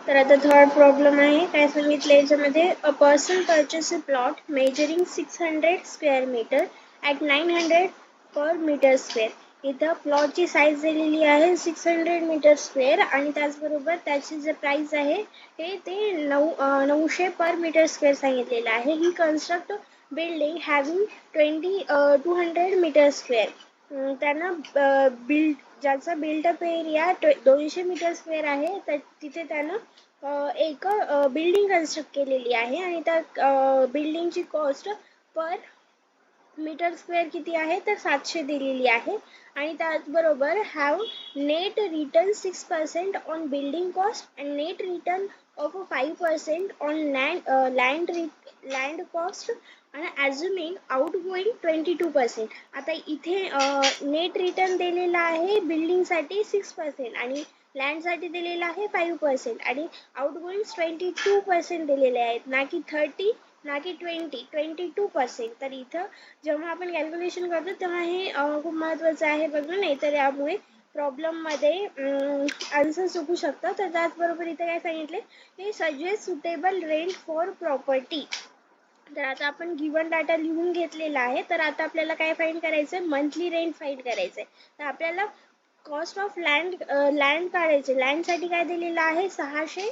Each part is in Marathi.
तर आता थर्ड प्रॉब्लेम आहे, काय सांगितलं याच्यामध्ये, a person purchase a plot measuring 600 square metre at 900 per metre square. इथं प्लॉटची साईज दिलेली आहे 600 मीटर स्क्वेअर आणि त्याचबरोबर त्याची जे प्राइस आहे ते 900 पर मीटर स्क्वेअर सांगितलेलं आहे. He construct building having 200 metre square. त्यांना ज्याचा बिल्डअप एरिया 200 मीटर स्क्वेअर आहे, तर तिथे त्यानं एक बिल्डिंग कन्स्ट्रक्ट केलेली आहे आणि त्या बिल्डिंगची कॉस्ट पर मीटर स्क्वेअर किती आहे, तर 700 दिलेली आहे. आणि त्याचबरोबर have net return 6% on building cost and net return of 5% on land cost आणि ॲज्युमिंग आउटगोईंग 22%. आता इथे नेट रिटर्न दिलेला आहे बिल्डिंगसाठी 6% आणि लँडसाठी दिलेला आहे 5% आणि आउटगोईंग 22% दिलेले आहेत, ना की 30, ना की 22%. तर इथं जेव्हा आपण कॅल्क्युलेशन करतो तेव्हा हे खूप महत्त्वाचं आहे बघा, नाही तर यामुळे प्रॉब्लेममध्ये आन्सर चुकू शकतं. तर त्याचबरोबर इथे काय सांगितले की suggest suitable rent for property. तर आता आपण गिवन डाटा लिहून घेतलेला आहे. तर आता आपल्याला काय फाइंड करायचं आहे, मंथली रेंट फाइंड करायचं आहे. तर आपल्याला कॉस्ट ऑफ लँड काढायचे. लँडसाठी काय दिलेलं आहे, 600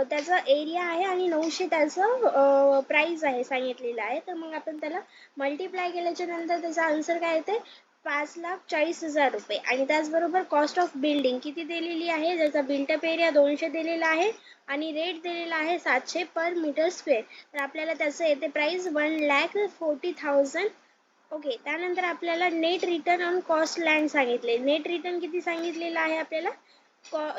त्याचा एरिया आहे आणि 900 त्याचं प्राइस आहे सांगितलेलं आहे. तर मग आपण त्याला मल्टिप्लाय केल्याच्या नंतर त्याचा आन्सर काय येते, 5,40,000 रुपये. आणि त्याचबरोबर कॉस्ट ऑफ बिल्डिंग किती दिलेली आहे, ज्याचा बिल्टअप एरिया 200 दिलेला आहे आणि रेट दिलेला आहे 700 पर मीटर स्क्वेअर. तर आपल्याला त्याचं येते प्राइस 1,40,000. ओके. त्यानंतर आपल्याला net return on cost land सांगितले. नेट रिटर्न किती सांगितलेलं आहे आपल्याला,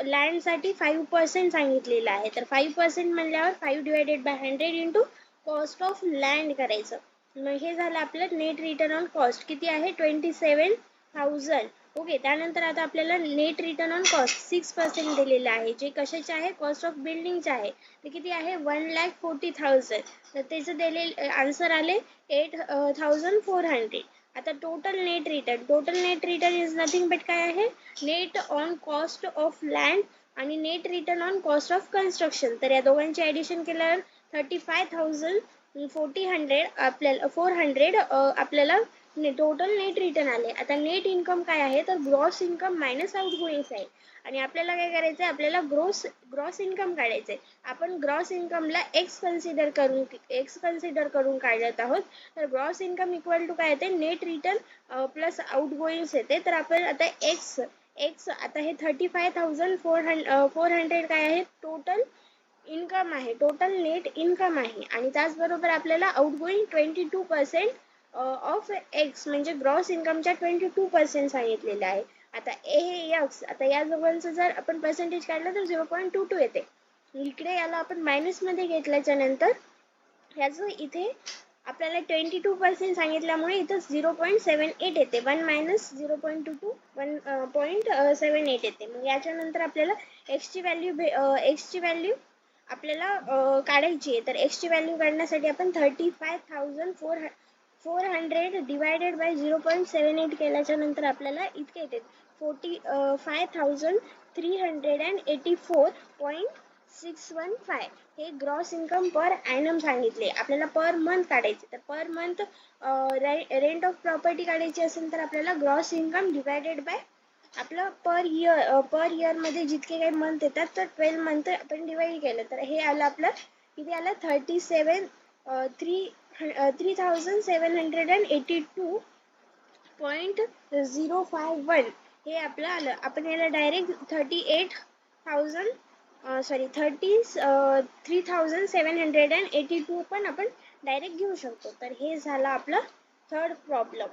लँडसाठी 5% सांगितलेलं आहे. तर 5% म्हणल्यावर 5/100 इंटू कॉस्ट ऑफ लँड करायचं. मग हे झालं आपलं नेट रिटर्न ऑन कॉस्ट, किती आहे 27,000. ओके. त्यानंतर आता आपल्याला नेट रिटर्न ऑन कॉस्ट 6% दिलेलं आहे, जे कशाचे आहे, कॉस्ट ऑफ बिल्डिंगचे आहे. ते किती आहे 1,40,000. तर त्याचं दिलेलं आन्सर आले 8,400. आता total net return is nothing but काय आहे, net on cost of land आणि net return on cost of construction. तर या दोघांचे ॲडिशन केल्यावर 35,400 आपल्याला 400 आपल्याला टोटल नेट रिटर्न आले. आता नेट इन्कम काय आहे, तर ग्रॉस इन्कम मायनस आउटगोईंग्स आहे. आणि आपल्याला काय करायचं आहे, आपल्याला ग्रॉस इन्कम काढायचं आहे. आपण ग्रॉस इन्कमला एक्स कन्सिडर करून काढत आहोत. तर ग्रॉस इन्कम इक्वल टू काय येते, नेट रिटर्न प्लस आउटगोईंग्स येते. तर आपण आता एक्स आता हे 35,400 काय आहे, टोटल इन्कम आहे, टोटल नेट इन्कम आहे. आणि त्याचबरोबर आपल्याला आउटगोईंग 22% ऑफ एक्स म्हणजे ग्रॉस इन्कमच्या 22% सांगितलेलं आहे. आता एक्स, आता या दोघांचं जर आपण पर्सेंटेज काढलं तर 0.22 येते. इकडे याला आपण मायनसमध्ये घेतल्याच्या नंतर याचं इथे आपल्याला 22% सांगितल्यामुळे इथं 0.78 येते. 1 मायनस 0.22 1.78 येते. मग याच्यानंतर आपल्याला एक्सची व्हॅल्यू आपल्याला काढायची आहे. तर एक्सची व्हॅल्यू काढण्यासाठी आपण 35,400 डिवायडेड बाय 0.78 केल्याच्या नंतर आपल्याला इतके येते 45,384.615. हे ग्रॉस इन्कम पर ॲनम सांगितले. आपल्याला पर मंथ काढायचे. तर per month rent of property काढायची असेल तर आपल्याला ग्रॉस इन्कम डिवायडेड बाय आपलं पर इयरमध्ये जितके काही मंथ येतात तर 12 मंथ आपण डिवाइड केलं तर हे आलं आपलं किती आलं 3,782.051 हे आपलं आलं. आपण याला डायरेक्ट 3,782 पण आपण डायरेक्ट घेऊ शकतो. तर हे झालं आपलं थर्ड प्रॉब्लेम.